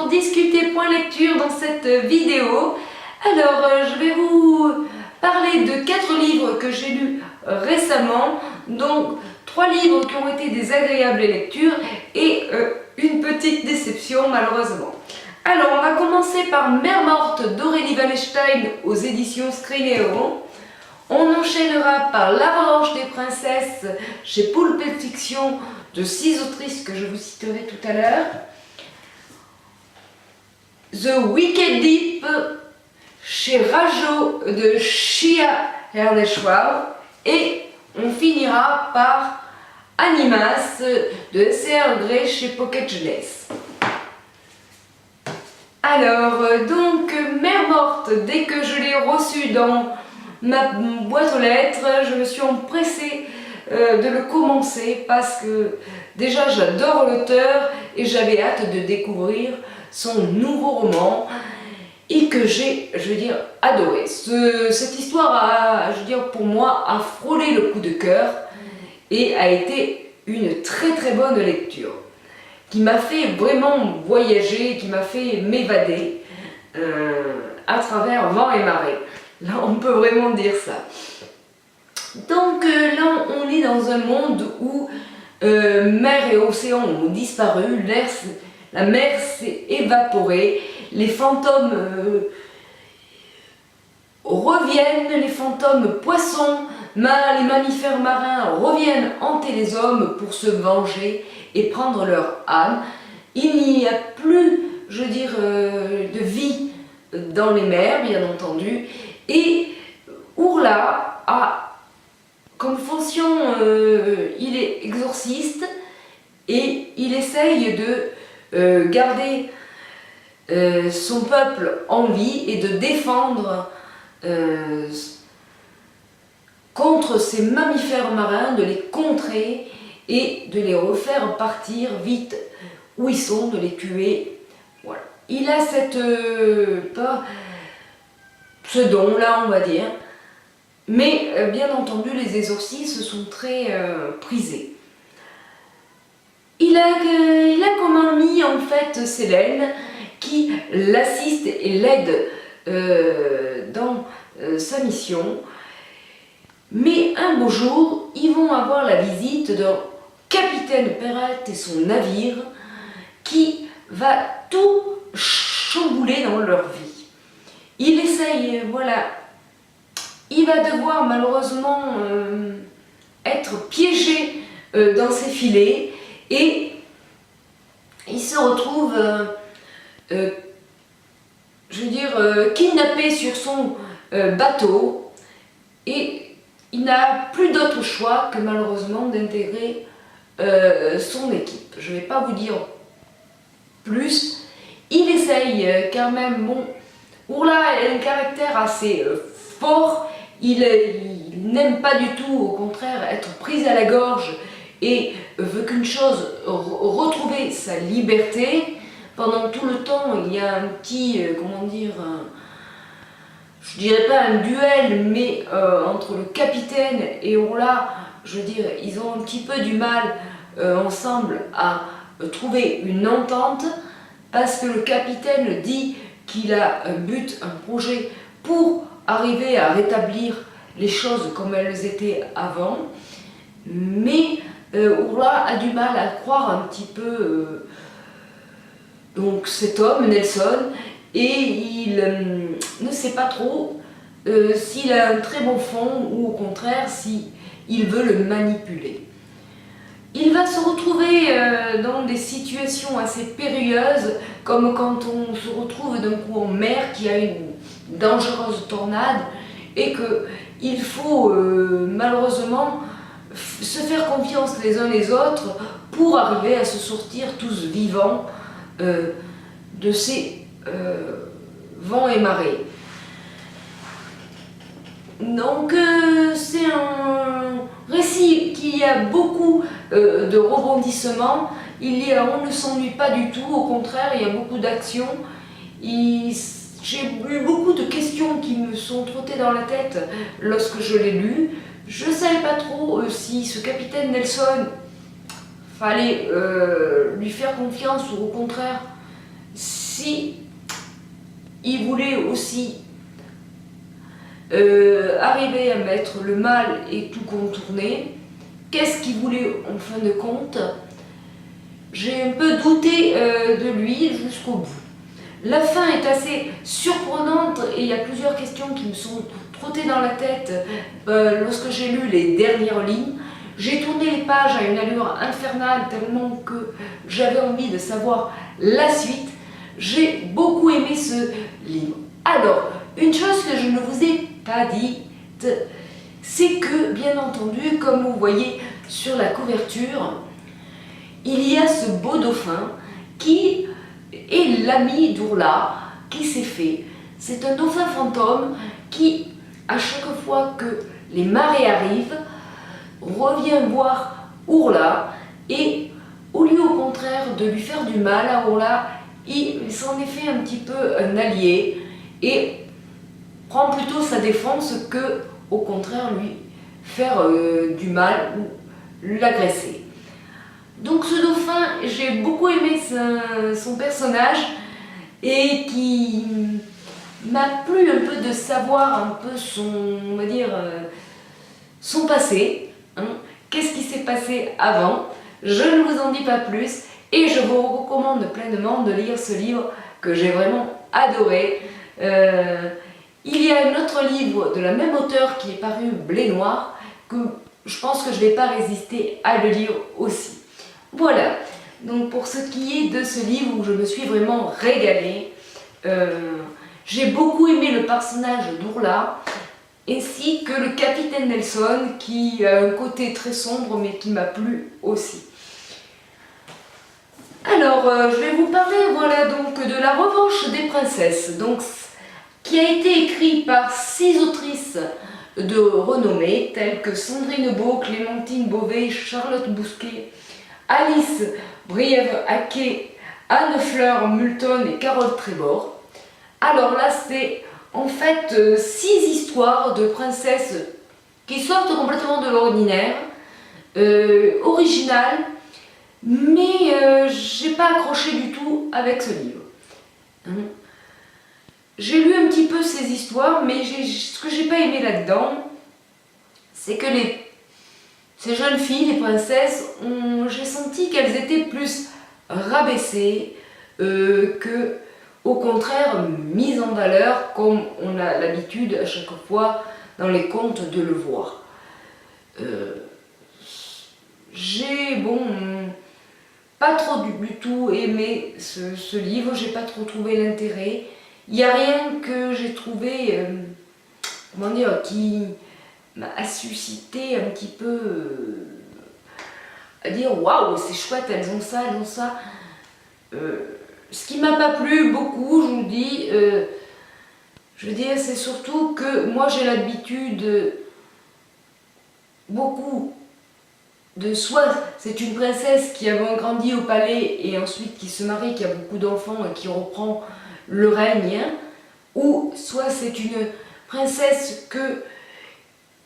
pour discuter point lecture dans cette vidéo. Alors, je vais vous parler de 4 livres que j'ai lus récemment, donc 3 livres qui ont été des agréables lectures et une petite déception malheureusement. Alors, on va commencer par Mère morte d'Aurélie Wallerstein aux éditions Scrinéo. On enchaînera par La Revanche des princesses chez Pulp Fiction de 6 autrices que je vous citerai tout à l'heure. The Wicked Deep chez Rajo de Shia Erdeshwar. Et on finira par Animas de S.R. Gray chez Pocket Jeunesse. Alors, donc, Mère morte, dès que je l'ai reçue dans ma boîte aux lettres, je me suis empressée de le commencer parce que déjà j'adore l'auteur et j'avais hâte de découvrir son nouveau roman et que j'ai, je veux dire, adoré. Cette histoire a, je veux dire, pour moi, a frôlé le coup de cœur et a été une très très bonne lecture qui m'a fait vraiment voyager, qui m'a fait m'évader à travers vent et marée. Là, on peut vraiment dire ça. Donc là, on est dans un monde où mer et océan ont disparu, la mer s'est évaporée, les fantômes reviennent, les fantômes poissons, les mammifères marins reviennent hanter les hommes pour se venger et prendre leur âme. Il n'y a plus, je veux dire, de vie dans les mers, bien entendu. Et Ourla a comme fonction, il est exorciste et il essaye de garder son peuple en vie et de défendre contre ces mammifères marins, de les contrer et de les refaire partir vite où ils sont, de les tuer. Voilà. Il a ce don-là, on va dire. Mais bien entendu, les exorcistes sont très prisés. Il a comme amie en fait Célène qui l'assiste et l'aide dans sa mission. Mais un beau jour, ils vont avoir la visite d'un capitaine pirate et son navire qui va tout chambouler dans leur vie. Il essaye, voilà, il va devoir malheureusement être piégé dans ses filets et il se retrouve, je veux dire, kidnappé sur son bateau et il n'a plus d'autre choix que malheureusement d'intégrer son équipe. Je ne vais pas vous dire plus. Il essaye quand même, bon, Ourla a un caractère assez fort, il n'aime pas du tout, au contraire, être pris à la gorge et veut qu'une chose, retrouver sa liberté. Pendant tout le temps, il y a un petit, comment dire, je dirais pas un duel, mais entre le capitaine et Ourla, je veux dire, ils ont un petit peu du mal ensemble à trouver une entente parce que le capitaine dit qu'il a un but, un projet pour arriver à rétablir les choses comme elles étaient avant, mais Ourla a du mal à croire un petit peu donc cet homme, Nelson, et il ne sait pas trop s'il a un très bon fond ou au contraire s'il veut le manipuler. Il va se retrouver dans des situations assez périlleuses, comme quand on se retrouve d'un coup en mer qui a une dangereuse tornade et qu'il faut malheureusement se faire confiance les uns les autres pour arriver à se sortir tous vivants de ces vents et marées. Donc c'est un récit qui a beaucoup de rebondissements. On ne s'ennuie pas du tout, au contraire, il y a beaucoup d'action. J'ai eu beaucoup de questions qui me sont trottées dans la tête lorsque je l'ai lu. Je ne savais pas trop si ce capitaine Nelson, fallait lui faire confiance ou au contraire si il voulait aussi arriver à mettre le mal et tout contourner, qu'est-ce qu'il voulait en fin de compte? J'ai un peu douté de lui jusqu'au bout. La fin est assez surprenante et il y a plusieurs questions qui me sont trottées dans la tête lorsque j'ai lu les dernières lignes. J'ai tourné les pages à une allure infernale tellement que j'avais envie de savoir la suite. J'ai beaucoup aimé ce livre. Alors, une chose que je ne vous ai pas dite, c'est que, bien entendu, comme vous voyez sur la couverture, il y a ce beau dauphin qui est l'ami d'Ourla qui s'est fait. C'est un dauphin fantôme qui, à chaque fois que les marées arrivent, revient voir Ourla et au lieu au contraire de lui faire du mal à Ourla, il s'en est fait un petit peu un allié et prend plutôt sa défense que au contraire lui faire du mal ou l'agresser. Donc ce dauphin, j'ai beaucoup aimé son personnage et qui m'a plu un peu de savoir un peu son, on va dire, son passé. Hein. Qu'est-ce qui s'est passé avant? Je ne vous en dis pas plus et je vous recommande pleinement de lire ce livre que j'ai vraiment adoré. Il y a un autre livre de la même auteure qui est paru, Blé Noir, que je pense que je ne vais pas résister à le lire aussi. Voilà, donc pour ce qui est de ce livre où je me suis vraiment régalée, j'ai beaucoup aimé le personnage d'Ourla, ainsi que le capitaine Nelson qui a un côté très sombre mais qui m'a plu aussi. Alors, je vais vous parler voilà, donc, de La Revanche des Princesses, donc, qui a été écrit par 6 autrices de renommée, telles que Sandrine Beau, Clémentine Beauvais, Charlotte Bousquet, Alice Briève-Haquet, Anne-Fleur Moulton et Carole Trébord. Alors là, c'est en fait 6 histoires de princesses qui sortent complètement de l'ordinaire, originales, mais j'ai pas accroché du tout avec ce livre. Hein. J'ai lu un petit peu ces histoires, mais ce que j'ai pas aimé là-dedans, c'est que ces jeunes filles, les princesses, j'ai senti qu'elles étaient plus rabaissées que, au contraire, mises en valeur, comme on a l'habitude à chaque fois dans les contes de le voir. J'ai, pas trop du tout aimé ce livre, j'ai pas trop trouvé l'intérêt. Il n'y a rien que j'ai trouvé, comment dire, qui m'a suscité un petit peu à dire waouh, c'est chouette, elles ont ça, elles ont ça. Ce qui m'a pas plu beaucoup, je vous dis, je veux dire, c'est surtout que moi j'ai l'habitude beaucoup de soit c'est une princesse qui a grandi au palais et ensuite qui se marie, qui a beaucoup d'enfants et qui reprend le règne, ou soit c'est une princesse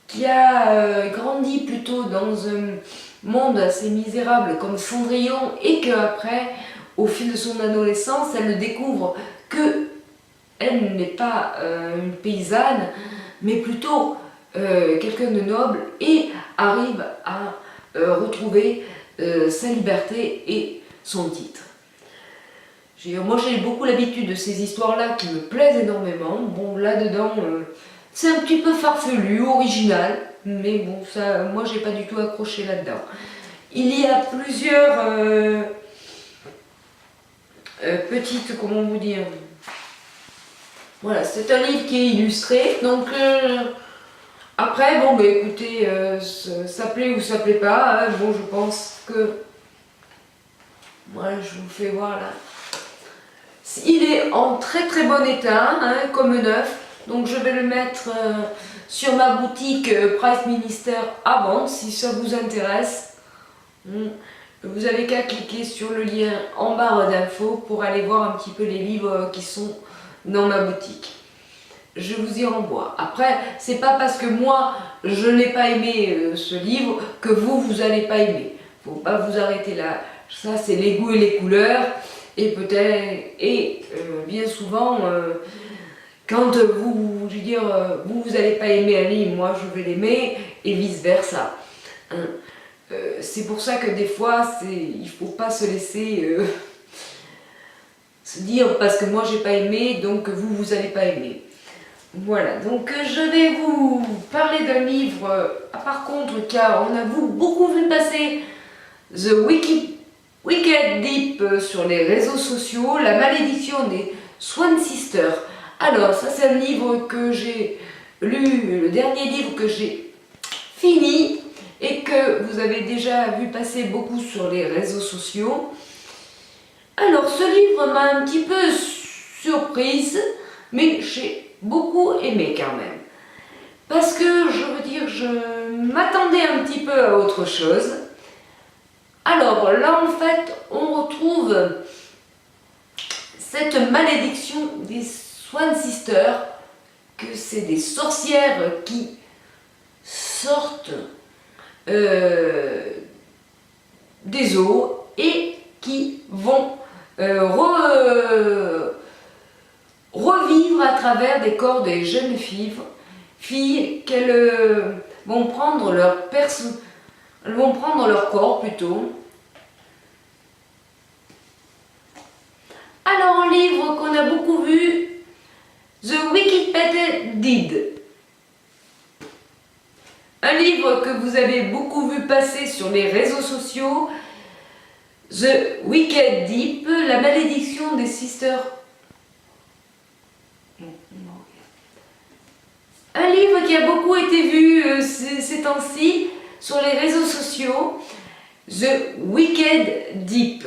qui a grandi plutôt dans un monde assez misérable comme Cendrillon et qu'après, au fil de son adolescence, elle découvre que elle n'est pas une paysanne, mais plutôt quelqu'un de noble et arrive à retrouver sa liberté et son titre. Moi j'ai beaucoup l'habitude de ces histoires-là qui me plaisent énormément. Bon, là-dedans, c'est un petit peu farfelu, original, mais bon, ça, moi j'ai pas du tout accroché là-dedans. Il y a plusieurs petites, comment vous dire, voilà, c'est un livre qui est illustré, donc après, bon, bah écoutez, ça plaît ou ça plaît pas, hein, bon, je pense que, voilà, je vous fais voir là. Il est en très très bon état, hein, comme neuf, donc je vais le mettre sur ma boutique Price Minister à vendre si ça vous intéresse. Vous avez qu'à cliquer sur le lien en barre d'infos pour aller voir un petit peu les livres qui sont dans ma boutique. Je vous y renvoie. Après, c'est pas parce que moi je n'ai pas aimé ce livre que vous allez pas aimer. Faut pas vous arrêter là. Ça, c'est les goûts et les couleurs. et peut-être, bien souvent, quand vous, je veux dire, vous n'allez pas aimer un livre, moi je vais l'aimer, et vice versa. Hein. C'est pour ça que des fois, il ne faut pas se laisser se dire parce que moi j'ai pas aimé, donc vous n'allez pas aimer. Voilà, donc je vais vous parler d'un livre, par contre, car on a beaucoup vu passer The Wicked Deep sur les réseaux sociaux, La malédiction des Swan Sisters. Alors, ça c'est un livre que j'ai lu, le dernier livre que j'ai fini et que vous avez déjà vu passer beaucoup sur les réseaux sociaux. Alors, ce livre m'a un petit peu surprise, mais j'ai beaucoup aimé quand même. Parce que, je veux dire, je m'attendais un petit peu à autre chose. Alors, là, en fait, on retrouve cette malédiction des Swan Sisters, que c'est des sorcières qui sortent des eaux et qui vont revivre à travers des corps des jeunes filles qu'elles vont prendre elles vont prendre leur corps plutôt. Alors un livre qu'on a beaucoup vu, The Wicked Deed. Un livre que vous avez beaucoup vu passer sur les réseaux sociaux, The Wicked Deep, La malédiction des Sisters. Un livre qui a beaucoup été vu ces temps-ci sur les réseaux sociaux, The Wicked Deep,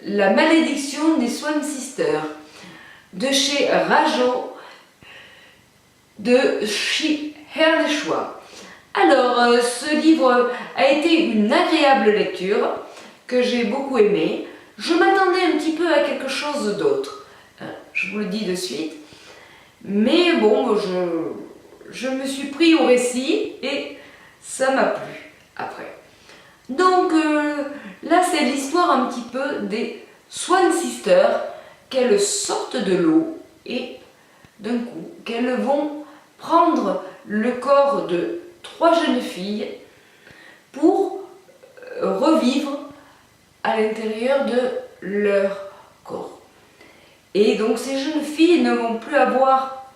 La malédiction des Swan Sisters, de chez Rajo, de Herdeshwa. Alors, ce livre a été une agréable lecture que j'ai beaucoup aimé. Je m'attendais un petit peu à quelque chose d'autre, je vous le dis de suite. Mais bon, je me suis pris au récit et ça m'a plu après. Donc là, c'est l'histoire un petit peu des Swan Sisters, qu'elles sortent de l'eau et d'un coup, qu'elles vont prendre le corps de 3 jeunes filles pour revivre à l'intérieur de leur corps. Et donc ces jeunes filles ne vont plus avoir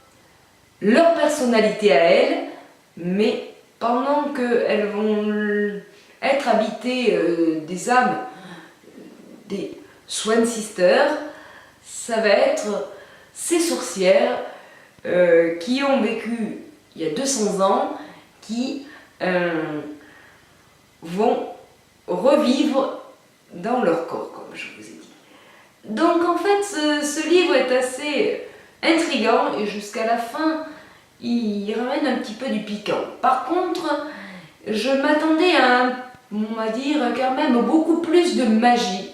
leur personnalité à elles, mais pendant qu'elles vont être habitées des âmes des Swan Sisters, ça va être ces sorcières qui ont vécu il y a 200 ans, qui vont revivre dans leur corps, comme je vous ai dit. Donc en fait, ce livre est assez intriguant et jusqu'à la fin, il ramène un petit peu du piquant. Par contre, je m'attendais à, on va dire, quand même beaucoup plus de magie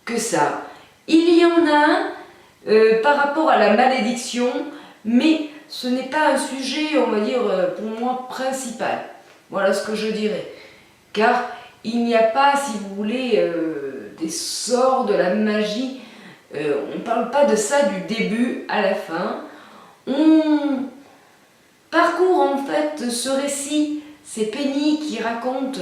que ça. Il y en a par rapport à la malédiction, mais ce n'est pas un sujet, on va dire, pour moi, principal. Voilà ce que je dirais. Car il n'y a pas, si vous voulez, des sorts, de la magie. On ne parle pas de ça du début à la fin. On parcourt en fait ce récit, c'est Penny qui raconte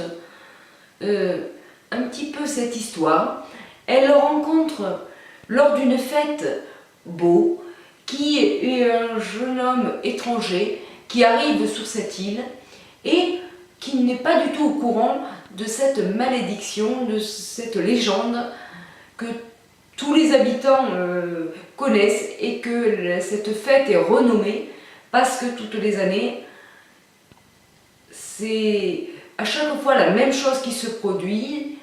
un petit peu cette histoire. Elle rencontre lors d'une fête Beau, qui est un jeune homme étranger qui arrive sur cette île et qui n'est pas du tout au courant de cette malédiction, de cette légende que tous les habitants connaissent et que cette fête est renommée parce que toutes les années, c'est à chaque fois la même chose qui se produit.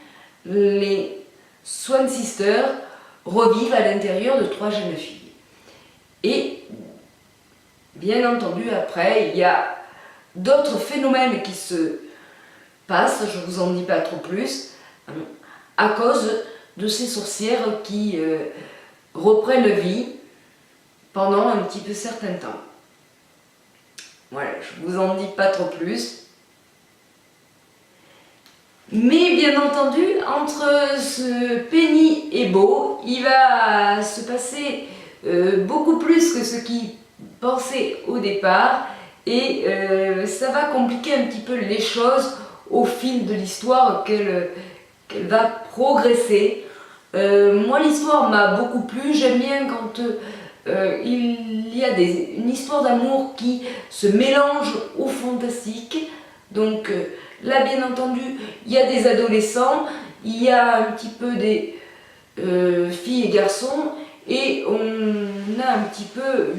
Les Swan Sisters revivent à l'intérieur de 3 jeunes filles. Et bien entendu, après, il y a d'autres phénomènes qui se passent, je ne vous en dis pas trop plus, à cause de ces sorcières qui reprennent vie pendant un petit peu certain temps. Voilà, je ne vous en dis pas trop plus. Mais bien entendu, entre ce Penny et Bo, il va se passer beaucoup plus que ce qu'il pensait au départ, et ça va compliquer un petit peu les choses au fil de l'histoire qu'elle va progresser. Moi, l'histoire m'a beaucoup plu. J'aime bien quand il y a une histoire d'amour qui se mélange au fantastique. Donc là, bien entendu, il y a des adolescents, il y a un petit peu des filles et garçons, et on a un petit peu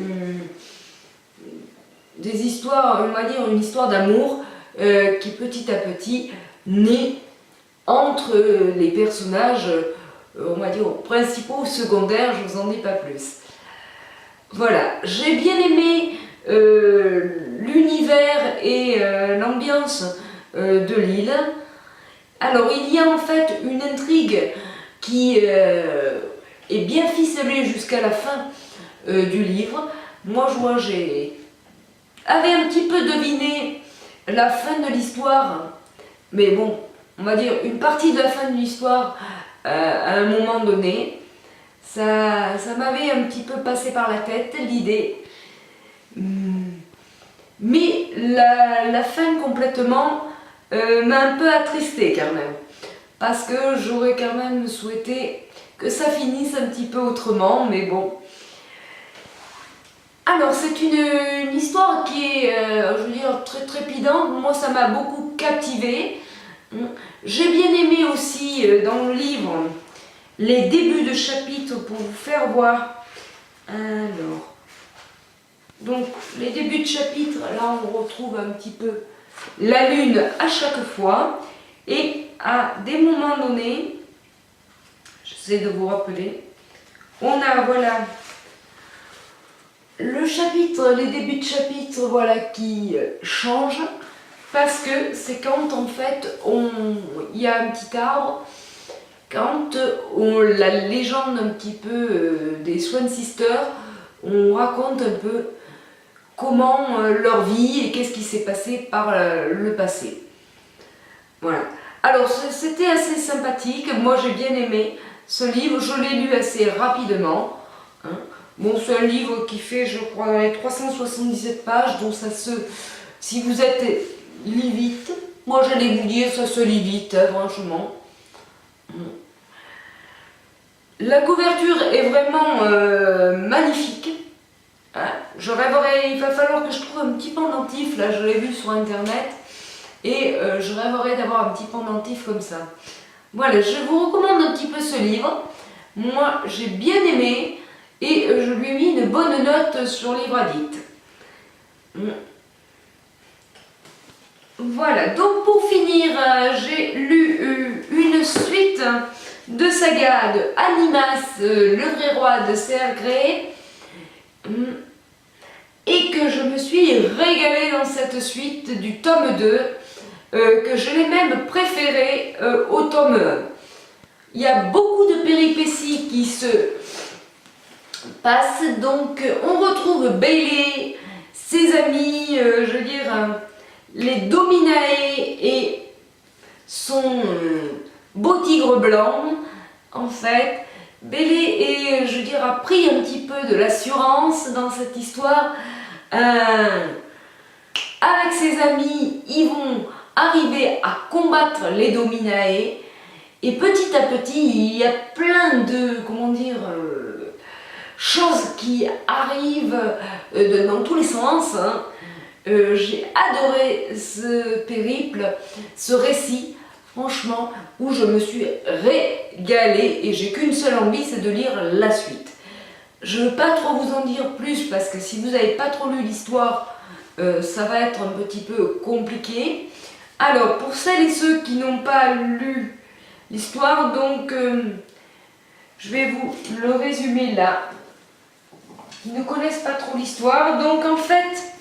des histoires, on va dire une histoire d'amour qui petit à petit naît entre les personnages, on va dire principaux ou secondaires, je vous en dis pas plus. Voilà, j'ai bien aimé l'univers et l'ambiance de l'île. Alors il y a en fait une intrigue qui est bien ficelée jusqu'à la fin du livre. Moi j'avais un petit peu deviné la fin de l'histoire, mais bon, on va dire une partie de la fin de l'histoire à un moment donné. Ça m'avait un petit peu passé par la tête, l'idée. Mais la fin complètement m'a un peu attristée quand même. Parce que j'aurais quand même souhaité que ça finisse un petit peu autrement, mais bon. Alors c'est une histoire qui est, je veux dire, très trépidante. Moi ça m'a beaucoup captivée. J'ai bien aimé aussi dans le livre les débuts de chapitres pour vous faire voir. Alors, donc les débuts de chapitre, là on retrouve un petit peu la lune à chaque fois, et à des moments donnés, j'essaie de vous rappeler, on a voilà le chapitre, les débuts de chapitre voilà qui changent, parce que c'est quand en fait il y a un petit arbre. Quand la légende un petit peu des Swan Sisters, on raconte un peu comment leur vie et qu'est-ce qui s'est passé par le passé. Voilà. Alors c'était assez sympathique, moi j'ai bien aimé ce livre, je l'ai lu assez rapidement. Hein. Bon, c'est un livre qui fait, je crois, dans les 377 pages, donc ça se... Si vous êtes lit vite, moi j'allais vous dire, ça se lit vite, hein, franchement. La couverture est vraiment magnifique. Hein, je rêverais, il va falloir que je trouve un petit pendentif, là je l'ai vu sur internet, et je rêverais d'avoir un petit pendentif comme ça. Voilà, je vous recommande un petit peu ce livre. Moi j'ai bien aimé, et je lui ai mis une bonne note sur Livre Addict. Voilà, donc pour finir, j'ai lu une suite de saga de Animas, le vrai roi de C.R. Grey, et que je me suis régalée dans cette suite du tome 2, que je l'ai même préféré au tome 1. Il y a beaucoup de péripéties qui se passent, donc on retrouve Bailey, ses amis, je veux dire, les Dominae et son beau tigre blanc. En fait, Bailey je veux dire, a pris un petit peu de l'assurance dans cette histoire. Avec ses amis, ils vont arriver à combattre les Dominae, et petit à petit, il y a plein de, comment dire, choses qui arrivent dans tous les sens. Hein. J'ai adoré ce périple, ce récit, franchement, où je me suis régalée, et j'ai qu'une seule envie, c'est de lire la suite. Je ne veux pas trop vous en dire plus, parce que si vous n'avez pas trop lu l'histoire, ça va être un petit peu compliqué. Alors, pour celles et ceux qui n'ont pas lu l'histoire, donc je vais vous le résumer là, qui ne connaissent pas trop l'histoire. Donc en fait,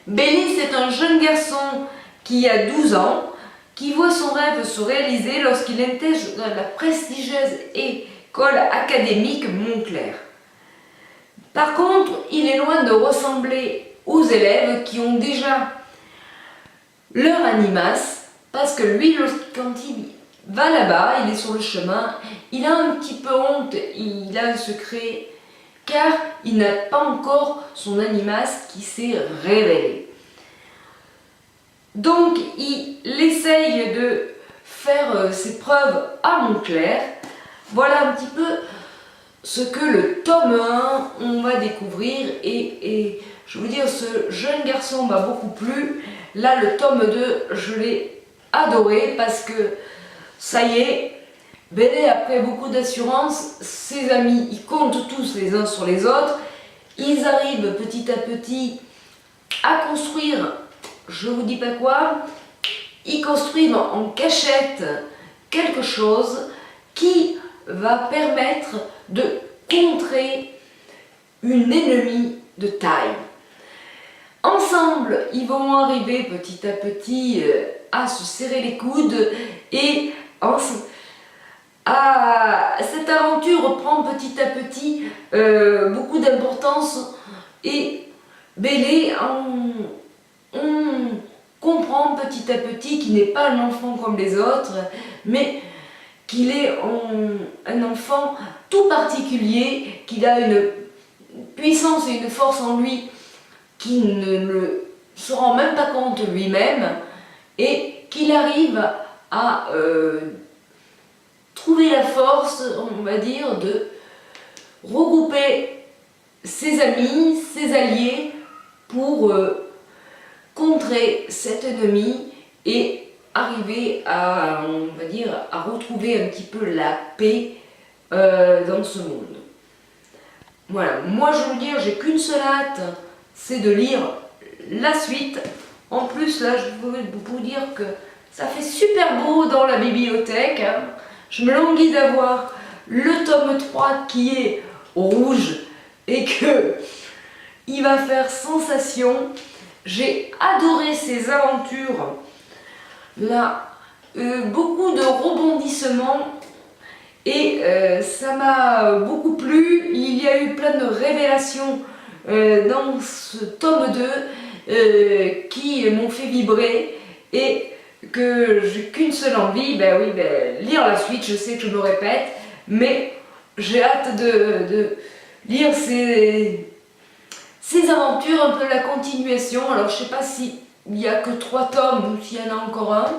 Bailey, c'est un jeune garçon qui a 12 ans, qui voit son rêve se réaliser lorsqu'il intègre la prestigieuse école académique Montclair. Par contre, il est loin de ressembler aux élèves qui ont déjà leur animas, Parce que lui, quand il va là-bas, il est sur le chemin, il a un petit peu honte, il a un secret, car il n'a pas encore son animas qui s'est révélé. Donc il essaye de faire ses preuves à Montclair. Voilà un petit peu ce que le tome 1 on va découvrir, et je veux dire, ce jeune garçon m'a beaucoup plu. Là, le tome 2, je l'ai adoré parce que ça y est, Bélé, après beaucoup d'assurance, ses amis, ils comptent tous les uns sur les autres, ils arrivent petit à petit à construire, je vous dis pas quoi, ils construisent en cachette quelque chose qui va permettre de contrer une ennemie de taille. Ensemble, ils vont arriver petit à petit à se serrer les coudes, et cette aventure prend petit à petit beaucoup d'importance, et Bélé, on comprend petit à petit qu'il n'est pas un enfant comme les autres, mais qu'il est un enfant tout particulier, qu'il a une puissance et une force en lui qu'il ne se rend même pas compte lui-même, et qu'il arrive à trouver la force, on va dire, de regrouper ses amis, ses alliés pour contrer cet ennemi et arriver à, on va dire, à retrouver un petit peu la paix dans ce monde. Voilà, moi je veux dire, j'ai qu'une seule hâte, c'est de lire la suite. En plus, là, je peux vous dire que ça fait super beau dans la bibliothèque, hein. Je me languis d'avoir le tome 3 qui est rouge et que il va faire sensation. J'ai adoré ces aventures. Là, beaucoup de rebondissements, et ça m'a beaucoup plu. Il y a eu plein de révélations dans ce tome 2 qui m'ont fait vibrer, et que j'ai qu'une seule envie, ben oui, lire la suite. Je sais que je me répète, mais j'ai hâte de lire ces aventures, un peu la continuation. Alors je sais pas s'il n'y a que 3 tomes ou s'il y en a encore un,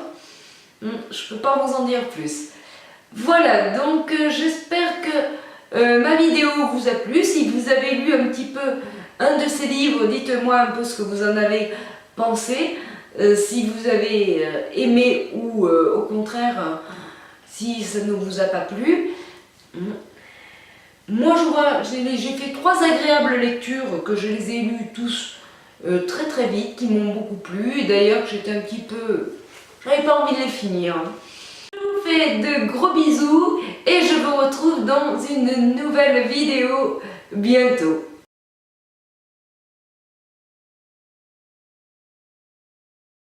je peux pas vous en dire plus. Voilà, donc j'espère que ma vidéo vous a plu. Si vous avez lu un petit peu un de ces livres, dites-moi un peu ce que vous en avez pensé, si vous avez aimé ou au contraire si ça ne vous a pas plu. Moi j'ai fait 3 agréables lectures, que je les ai lues tous très très vite, qui m'ont beaucoup plu, et d'ailleurs j'étais un petit peu... j'avais pas envie de les finir. Je vous fais de gros bisous et je vous retrouve dans une nouvelle vidéo bientôt.